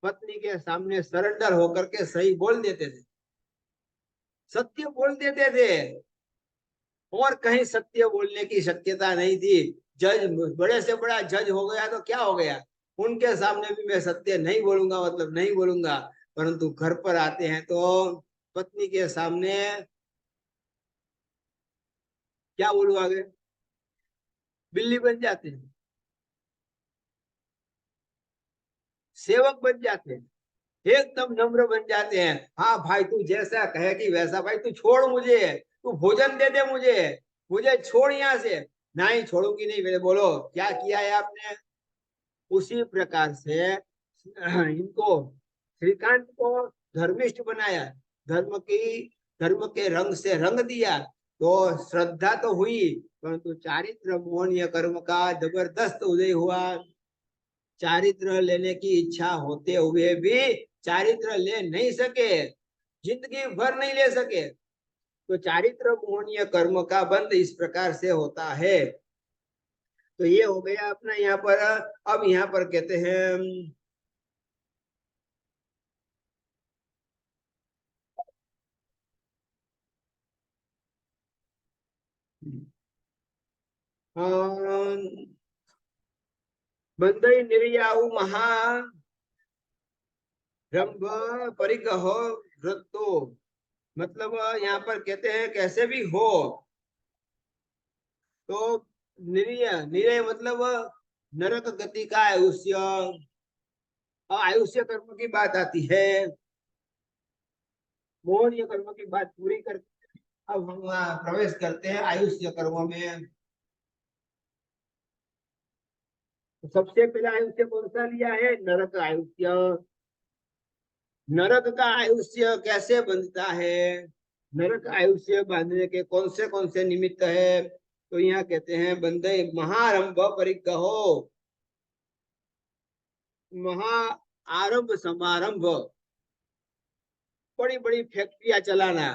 Speaker 1: पत्नी के सामने सरेंडर होकर के सही बोल देते थे, सत्य बोल देते थे। और कहीं सत्य बोलने की शक्यता नहीं थी। जज, बड़े से बड़ा जज हो गया तो क्या हो गया, उनके सामने भी मैं सत्य नहीं बोलूंगा, मतलब नहीं बोलूंगा। परंतु घर पर आते हैं तो पत्नी के सामने क्या बोलूं आगे, बिल्ली बन जाते हैं, सेवक बन जाते हैं, एकदम नम्र बन जाते हैं। हाँ भाई, तू जैसा कहेगी वैसा, भाई तू छोड़ मुझे, तू भोजन दे दे मुझे छोड़ यहाँ से। नहीं छोड़ूंगी नहीं, मेरे बोलो क्या किया है आपने। उसी प्रकार से इनको, श्रीकांत को धर्मिष्ठ बनाया, धर्म के रंग से रंग दिया, तो श्रद्धा तो हुई, परंतु चारित्र मोहनीय कर्म का जबरदस्त उदय हुआ। चारित्र लेने की इच्छा होते हुए भी चारित्र ले नहीं सके, जिंदगी भर नहीं ले सके। तो चारित्र मोहनीय कर्म का बंध इस प्रकार से होता है। तो ये हो गया अपना यहाँ पर। अब यहाँ पर कहते हैं बंदई निर्याऊ महा रंभ परिगहो वृत्तो, मतलब यहाँ पर कहते हैं कैसे भी हो, तो निर्य निर्य मतलब नरक गति का आयुष्य, आयुष्य कर्म की बात आती है। मोहनीय कर्म की बात पूरी कर, अब हम प्रवेश करते हैं आयुष्य कर्म में। तो सबसे पहला आयुष्य कौन सा लिया है? नरक आयुष्य। नरक का आयुष्य कैसे बनता है? नरक आयुष्य बांधने के कौन से निमित्त है? तो यहाँ कहते हैं बंदे महारंभ परिग्रहो, महा आरंभ समारंभ, बड़ी बड़ी फैक्ट्रियां चलाना,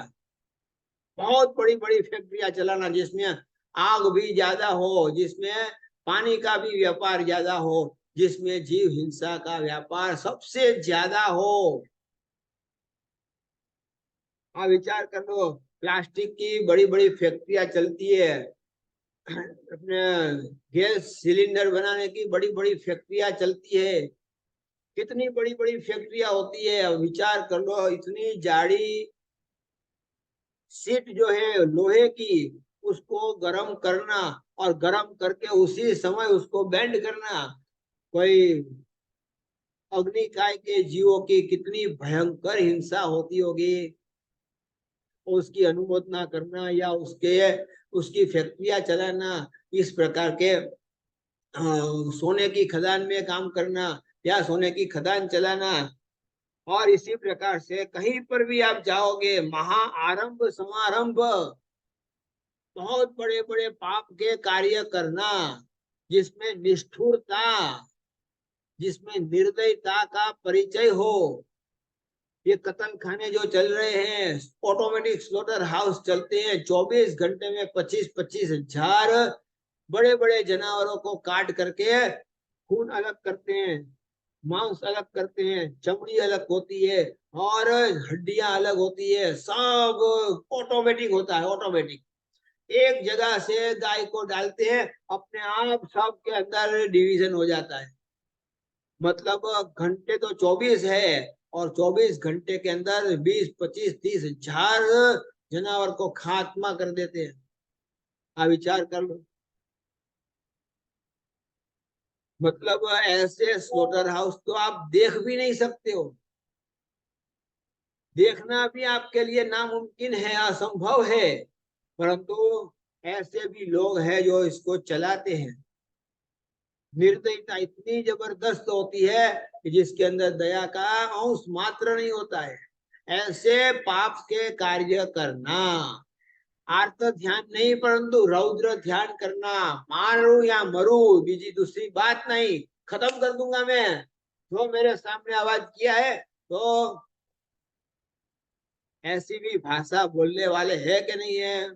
Speaker 1: बहुत बड़ी बड़ी फैक्ट्रियां चलाना जिसमें आग भी ज्यादा हो, जिसमें पानी का भी व्यापार ज्यादा हो, जिसमें जीव हिंसा का व्यापार सबसे ज्यादा हो। आप विचार कर लो, प्लास्टिक की बड़ी बड़ी फैक्ट्रियां चलती है, अपने गैस सिलेंडर बनाने की बड़ी बड़ी फैक्ट्रियां चलती है, कितनी बड़ी बड़ी फैक्ट्रियां होती है। अब विचार कर लो, इतनी जाड़ी सीट जो है लोहे की, उसको गर्म करना और गर्म करके उसी समय उसको बेंड करना, कोई अग्निकाय के जीवों की कितनी भयंकर हिंसा होती होगी। उसकी अनुमोदना करना या उसकी फैक्ट्रियां चलाना, इस प्रकार के सोने की खदान में काम करना या सोने की खदान चलाना, और इसी प्रकार से कहीं पर भी आप जाओगे, महा आरंभ समारंभ, बहुत बड़े बड़े पाप के कार्य करना, जिसमें निष्ठुरता, जिसमें निर्दयता का परिचय हो। ये कत्ल खाने जो चल रहे हैं, ऑटोमेटिक स्लॉटर हाउस चलते हैं, 24 घंटे में 25-25 हजार बड़े बड़े जानवरों को काट करके खून अलग करते हैं, मांस अलग करते हैं, चमड़ी अलग होती है और हड्डियां अलग होती है, सब ऑटोमेटिक होता है। ऑटोमेटिक एक जगह से गाय को डालते हैं, अपने आप सब के अंदर डिवीजन हो जाता है। मतलब घंटे तो 24 है, और 24 घंटे के अंदर 20-25-30 हजार जानवर को खात्मा कर देते हैं। आप विचार कर लो, मतलब ऐसे स्लॉटर हाउस तो आप देख भी नहीं सकते हो, देखना भी आपके लिए नामुमकिन है, असंभव है, परंतु ऐसे भी लोग हैं जो इसको चलाते हैं। निर्दयता इतनी जबरदस्त होती है कि जिसके अंदर दया का अंश मात्र नहीं होता है। ऐसे पाप के कार्य करना, आर्त ध्यान नहीं परंतु रौद्र ध्यान करना, मारू या मरू, बीजी दूसरी बात नहीं, खत्म कर दूंगा मैं, जो मेरे सामने आवाज किया है। तो ऐसी भी भाषा बोलने वाले है कि नहीं है?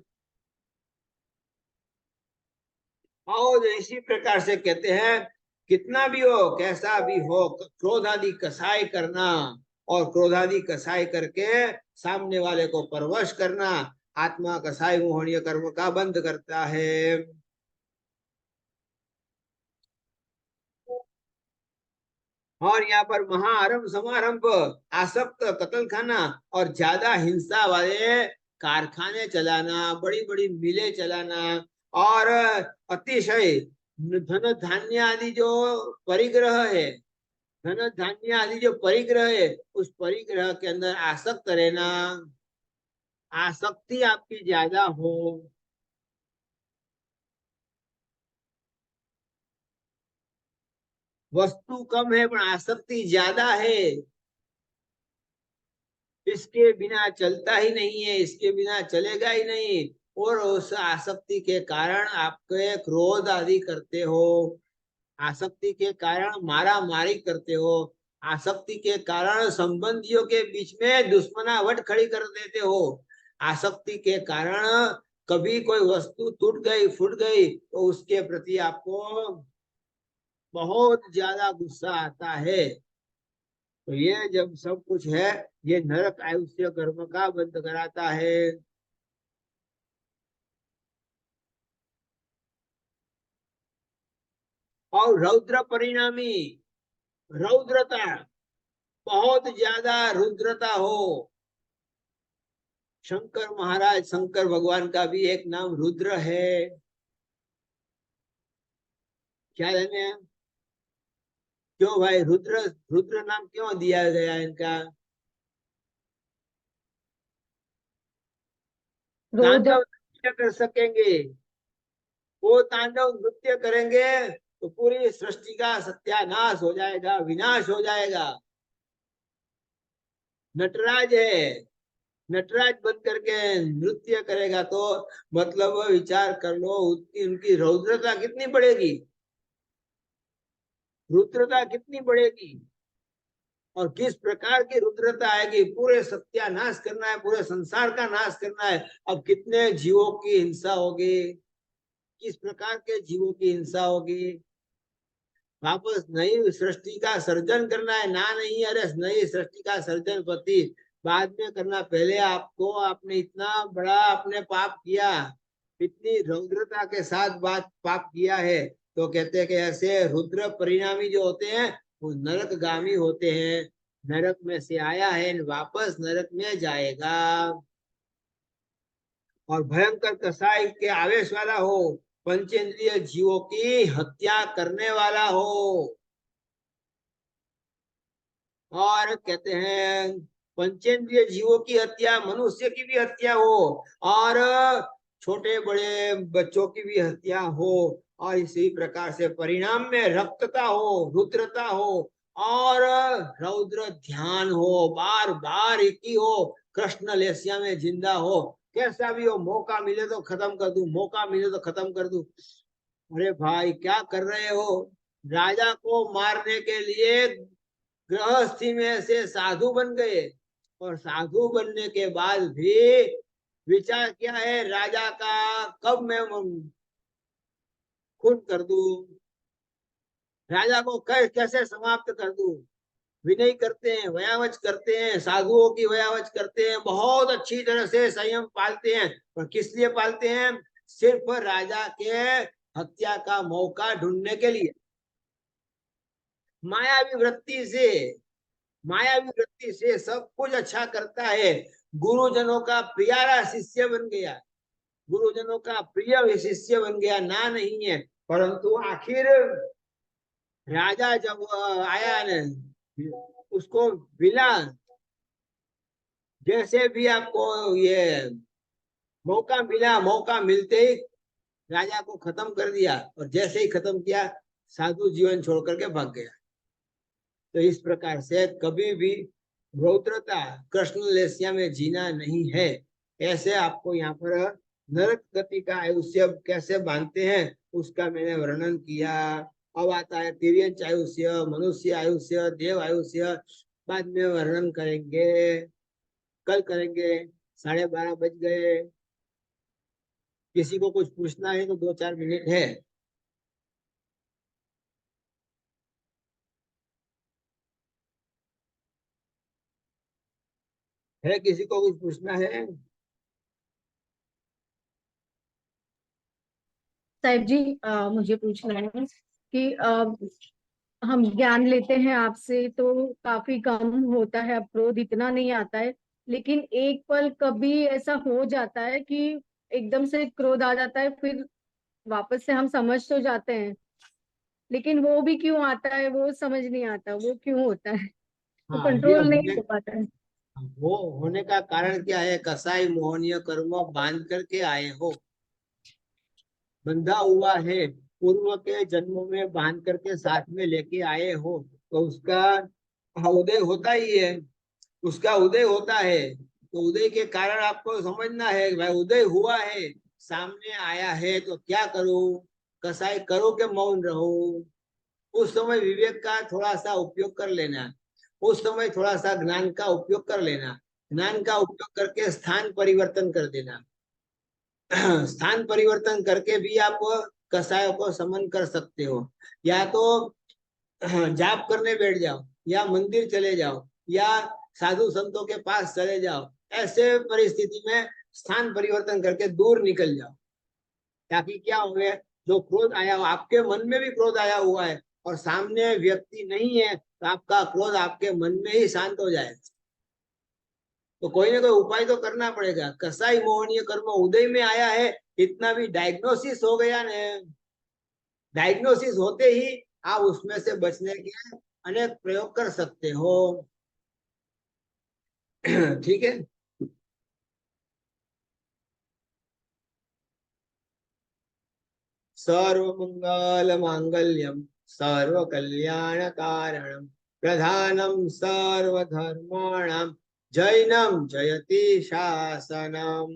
Speaker 1: और इसी प्रकार से कहते हैं, कितना भी हो, कैसा भी हो, क्रोध आदि कसाई करना, और क्रोध आदि कसाई करके सामने वाले को परवश करना, आत्मा कसाई मोहनीय कर्म का बंद करता है। और यहाँ पर महाआरंभ समारंभ, आसक्त कत्ल खाना और ज्यादा हिंसा वाले कारखाने चलाना, बड़ी बड़ी मिलें चलाना, और अतिशय धन धान्य आदि जो परिग्रह है, धन धान्य आदि जो परिग्रह है, उस परिग्रह के अंदर आसक्त रहना, आसक्ति आपकी ज्यादा हो, वस्तु कम है पर आसक्ति ज्यादा है, इसके बिना चलता ही नहीं है, इसके बिना चलेगा ही नहीं, और उस आसक्ति के कारण आपके क्रोध आदि करते हो, आसक्ति के कारण मारा मारी करते हो, आसक्ति के कारण संबंधियों के बीच में दुश्मनावट खड़ी कर देते हो, आसक्ति के कारण कभी कोई वस्तु टूट गई फूट गई तो उसके प्रति आपको बहुत ज्यादा गुस्सा आता है। तो ये जब सब कुछ है, ये नरक आयुष्य कर्म का बंद कराता है। और रौद्र परिणामी, रौद्रता, बहुत ज्यादा रुद्रता हो। शंकर महाराज, शंकर भगवान का भी एक नाम रुद्र है, क्या जाने क्यों भाई रुद्र, रुद्र नाम क्यों दिया गया इनका? तांडव नृत्य कर सकेंगे, वो तांडव नृत्य करेंगे तो पूरी सृष्टि का सत्यानाश हो जाएगा, विनाश हो जाएगा। नटराज है, नटराज बन करके नृत्य करेगा तो मतलब विचार कर लो उनकी रौद्रता कितनी बढ़ेगी, रुद्रता कितनी बढ़ेगी, और किस प्रकार की रुद्रता आएगी। पूरे सत्यानाश करना है, पूरे संसार का नाश करना है। अब कितने जीवों की हिंसा होगी, किस प्रकार के जीवों की हिंसा होगी। वापस नई सृष्टि का सर्जन करना है ना, नहीं अरे नई सृष्टि का सर्जन पति बाद में करना, पहले आपको, आपने इतना बड़ा आपने पाप किया, इतनी रौद्रता के साथ बात पाप किया है, तो कहते हैं कि ऐसे रुद्र परिणामी जो होते हैं वो नरकगामी होते हैं, नरक में से आया है वापस नरक में जाएगा। और भयंकर कसाई के आवेश वाला हो, पंचेंद्रिय जीवों की हत्या करने वाला हो। और कहते हैं पंचेंद्रिय जीवों की हत्या, मनुष्य की भी हत्या हो, और छोटे बड़े बच्चों की भी हत्या हो, और इसी प्रकार से परिणाम में रक्तता हो, रुद्रता हो, और रौद्र ध्यान हो, बार बार एक ही हो, कृष्ण लेसिया में जिंदा हो, कैसा भी हो, मौका मिले तो खत्म कर दूं, मौका मिले तो खत्म कर दूं। अरे भाई क्या कर रहे हो? राजा को मारने के लिए गृहस्थी में से साधु बन गए, और साधु बनने के बाद भी विचार क्या है राजा का, कब मैं खून कर दूं, राजा को कैसे समाप्त कर दूं। विनय करते हैं, वयावच करते हैं, साधुओं की वयावच करते हैं, बहुत अच्छी तरह से संयम पालते हैं, पर किस लिए पालते हैं? सिर्फ राजा के हत्या का मौका ढूंढने के लिए। मायावी वृत्ति से, मायावी वृत्ति से सब कुछ अच्छा करता है, गुरुजनों का प्यारा शिष्य बन गया, गुरुजनों का प्रिय शिष्य बन गया ना नहीं है, परंतु आखिर राजा जब आया न, उसको मिला, जैसे भी आपको ये मौका मिला, मौका मिलते ही राजा को खत्म कर दिया, और जैसे ही खत्म किया साधु जीवन छोड़ करके भाग गया। तो इस प्रकार से कभी भी रौद्रता, कृष्ण लेसिया में जीना नहीं है। ऐसे आपको यहाँ पर नरक गति का आयुष्य कैसे बांधते हैं उसका मैंने वर्णन किया। अब आता है तिर्यंच आयुष्य, मनुष्य आयुष्य, देव आयुष्य, बाद में वर्णन करेंगे, कल करेंगे। 12:30 बज गए। किसी को कुछ पूछना है तो 2-4 मिनट है। किसी को कुछ पूछना है?
Speaker 3: साहिब जी, मुझे पूछना है कि हम ज्ञान लेते हैं आपसे तो काफी कम होता है, अब क्रोध इतना नहीं आता है, लेकिन एक पल कभी ऐसा हो जाता है कि एकदम से क्रोध आ जाता है, फिर वापस से हम समझ तो जाते हैं, लेकिन वो भी क्यों आता है वो समझ नहीं आता, वो क्यों होता है, वो
Speaker 1: हाँ,
Speaker 3: कंट्रोल नहीं हो पाता है।
Speaker 1: वो होने का कारण क्या है? कसाई मोहनीय कर्म बांध करके आए हो, बंधा हुआ है, पूर्व के जन्मों में बांध करके साथ में लेके आए हो, तो उसका उदय होता ही है, उसका उदय होता है। तो उदय के कारण आपको समझना है कि भाई उदय हुआ है, सामने आया है, तो क्या करूं? कसाई करो के मौन रहो? उस समय विवेक का थोड़ा सा उपयोग कर लेना, उस समय थोड़ा सा ज्ञान का उपयोग कर लेना, ज्ञान का उपयोग करके स्थान परिवर्तन कर देना। स्थान परिवर्तन करके भी आप कसायों को समन कर सकते हो, या तो जाप करने बैठ जाओ, या मंदिर चले जाओ, या साधु संतों के पास चले जाओ। ऐसे परिस्थिति में स्थान परिवर्तन करके दूर निकल जाओ, ताकि क्या हो गया, जो क्रोध आया, आपके मन में भी क्रोध आया हुआ है और सामने व्यक्ति नहीं है, तो आपका क्रोध आपके मन में ही शांत हो जाएगा। तो कोई ना कोई उपाय तो करना पड़ेगा। कसाई मोहनीय कर्म उदय में आया है, इतना भी डायग्नोसिस हो गया ना, डायग्नोसिस होते ही आप उसमें से बचने के अनेक प्रयोग कर सकते हो। ठीक है। सर्वमंगल मांगल्यम सर्व कल्याण कारणम प्रधानम सर्वधर्माणाम जैनम जयति शासनम।